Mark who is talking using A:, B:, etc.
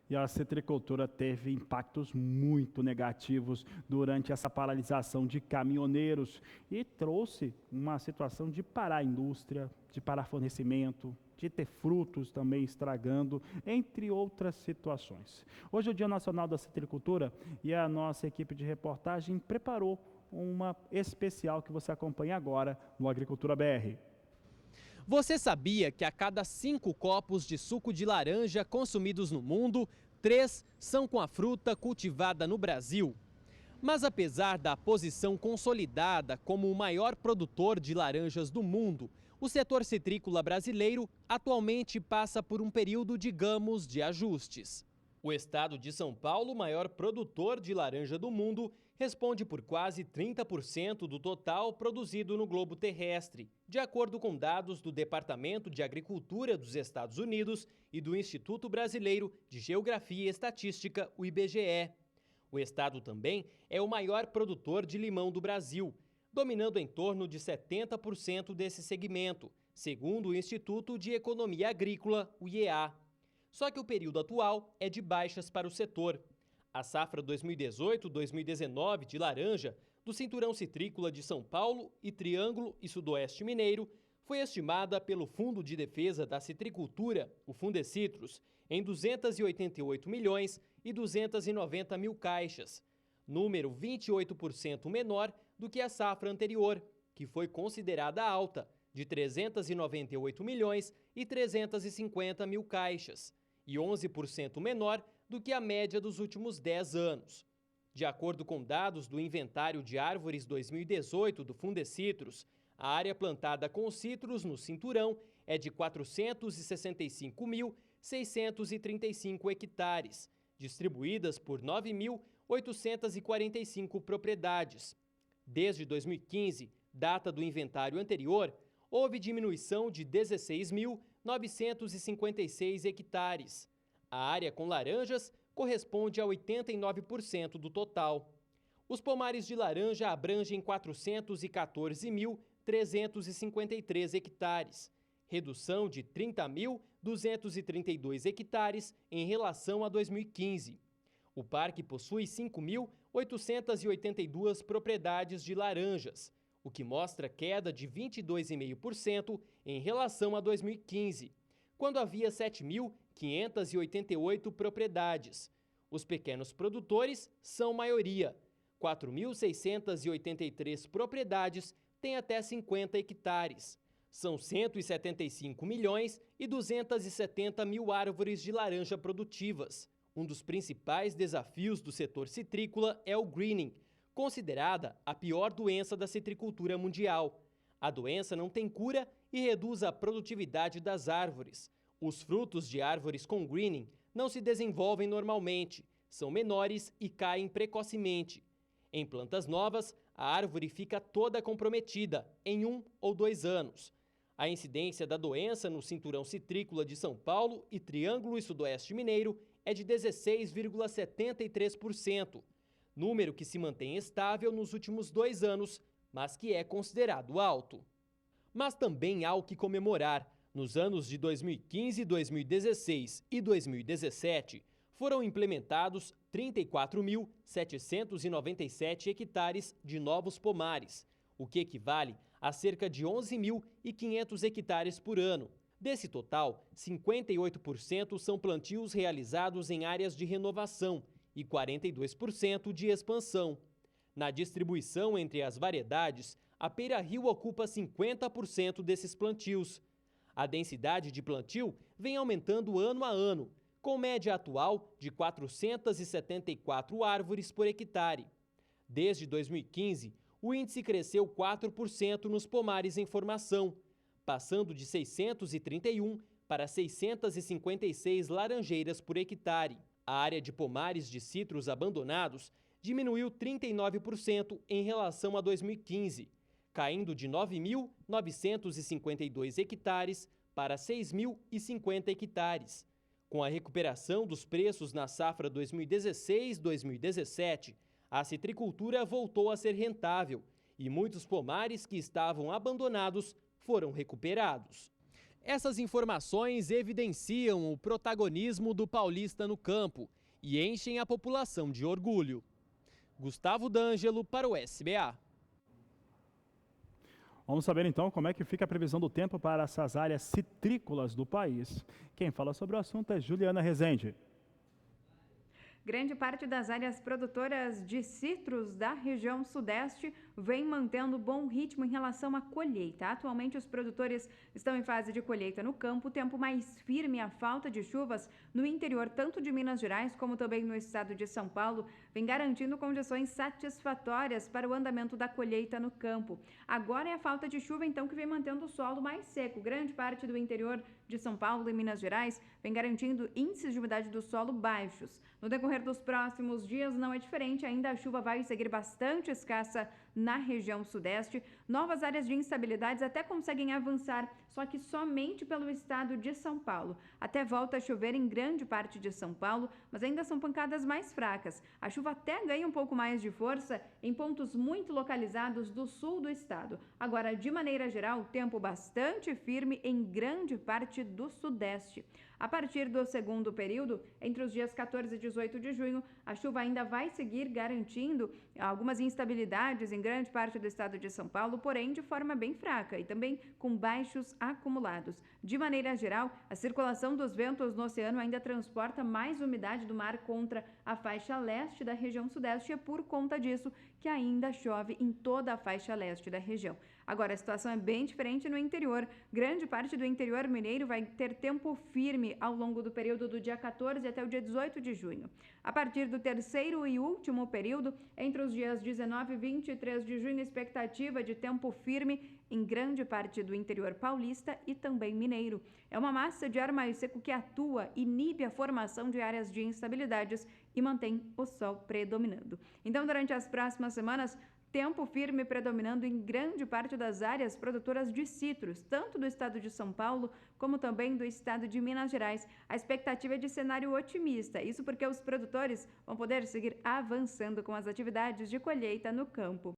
A: E a citricultura teve impactos muito negativos durante essa paralisação de caminhoneiros e trouxe uma situação de parar a indústria, de parar fornecimento, de ter frutos também estragando, entre outras situações. Hoje é o Dia Nacional da Citricultura e a nossa equipe de reportagem preparou uma especial que você acompanha agora no Agricultura BR.
B: Você sabia que a cada 5 copos de suco de laranja consumidos no mundo, 3 são com a fruta cultivada no Brasil? Mas apesar da posição consolidada como o maior produtor de laranjas do mundo, o setor citrícola brasileiro atualmente passa por um período, digamos, de ajustes. O estado de São Paulo, maior produtor de laranja do mundo, responde por quase 30% do total produzido no globo terrestre, de acordo com dados do Departamento de Agricultura dos Estados Unidos e do Instituto Brasileiro de Geografia e Estatística, o IBGE. O estado também é o maior produtor de limão do Brasil, dominando em torno de 70% desse segmento, segundo o Instituto de Economia Agrícola, o IEA. Só que o período atual é de baixas para o setor. A safra 2018-2019 de laranja do Cinturão Citrícola de São Paulo e Triângulo e Sudoeste Mineiro foi estimada pelo Fundo de Defesa da Citricultura, o Fundecitrus, em 288 milhões e 290 mil caixas, número 28% menor do que a safra anterior, que foi considerada alta, de 398 milhões e 350 mil caixas, e 11% menor do que a média dos últimos 10 anos. De acordo com dados do Inventário de Árvores 2018 do Fundecitrus, a área plantada com citros no cinturão é de 465.635 hectares, distribuídas por 9.845 propriedades. Desde 2015, data do inventário anterior, houve diminuição de 16.956 hectares. A área com laranjas corresponde a 89% do total. Os pomares de laranja abrangem 414.353 hectares, redução de 30.232 hectares em relação a 2015. O parque possui 5.882 propriedades de laranjas, o que mostra queda de 22,5% em relação a 2015, quando havia 7.588 propriedades. Os pequenos produtores são maioria. 4.683 propriedades têm até 50 hectares. São 175 milhões e 270 mil árvores de laranja produtivas. Um dos principais desafios do setor citrícola é o greening, considerada a pior doença da citricultura mundial. A doença não tem cura e reduz a produtividade das árvores. Os frutos de árvores com greening não se desenvolvem normalmente, são menores e caem precocemente. Em plantas novas, a árvore fica toda comprometida em 1 ou 2 anos. A incidência da doença no cinturão citrícola de São Paulo e Triângulo e Sudoeste Mineiro é de 16,73%, número que se mantém estável nos últimos 2 anos, mas que é considerado alto. Mas também há o que comemorar. Nos anos de 2015, 2016 e 2017, foram implementados 34.797 hectares de novos pomares, o que equivale a cerca de 11.500 hectares por ano. Desse total, 58% são plantios realizados em áreas de renovação e 42% de expansão. Na distribuição entre as variedades, a Pera-Rio ocupa 50% desses plantios. A densidade de plantio vem aumentando ano a ano, com média atual de 474 árvores por hectare. Desde 2015, o índice cresceu 4% nos pomares em formação, passando de 631 para 656 laranjeiras por hectare. A área de pomares de citros abandonados diminuiu 39% em relação a 2015, caindo de 9.952 hectares para 6.050 hectares. Com a recuperação dos preços na safra 2016-2017, a citricultura voltou a ser rentável e muitos pomares que estavam abandonados foram recuperados. Essas informações evidenciam o protagonismo do paulista no campo e enchem a população de orgulho. Gustavo D'Angelo para o SBA.
A: Vamos saber então como é que fica a previsão do tempo para essas áreas citrícolas do país. Quem fala sobre o assunto é Juliana Rezende.
C: Grande parte das áreas produtoras de citros da região sudeste vem mantendo bom ritmo em relação à colheita. Atualmente, os produtores estão em fase de colheita no campo, o tempo mais firme e a falta de chuvas no interior, tanto de Minas Gerais como também no estado de São Paulo, vem garantindo condições satisfatórias para o andamento da colheita no campo. Agora é a falta de chuva, então, que vem mantendo o solo mais seco. Grande parte do interior de São Paulo e Minas Gerais vem garantindo índices de umidade do solo baixos. No decorrer dos próximos dias não é diferente, ainda a chuva vai seguir bastante escassa na região sudeste. Novas áreas de instabilidades até conseguem avançar, só que somente pelo estado de São Paulo. Até volta a chover em grande parte de São Paulo, mas ainda são pancadas mais fracas. A chuva até ganha um pouco mais de força em pontos muito localizados do sul do estado. Agora, de maneira geral, tempo bastante firme em grande parte do sudeste. A partir do segundo período, entre os dias 14 e 18 de junho, a chuva ainda vai seguir garantindo algumas instabilidades em grande parte do estado de São Paulo, porém de forma bem fraca e também com baixos acumulados. De maneira geral, a circulação dos ventos no oceano ainda transporta mais umidade do mar contra a faixa leste da região sudeste e é por conta disso que ainda chove em toda a faixa leste da região. Agora, a situação é bem diferente no interior. Grande parte do interior mineiro vai ter tempo firme ao longo do período do dia 14 até o dia 18 de junho. A partir do terceiro e último período, entre os dias 19 e 23 de junho, expectativa de tempo firme em grande parte do interior paulista e também mineiro. É uma massa de ar mais seco que atua, inibe a formação de áreas de instabilidades e mantém o sol predominando. Então, durante as próximas semanas, tempo firme predominando em grande parte das áreas produtoras de citros, tanto do estado de São Paulo como também do estado de Minas Gerais. A expectativa é de cenário otimista, isso porque os produtores vão poder seguir avançando com as atividades de colheita no campo.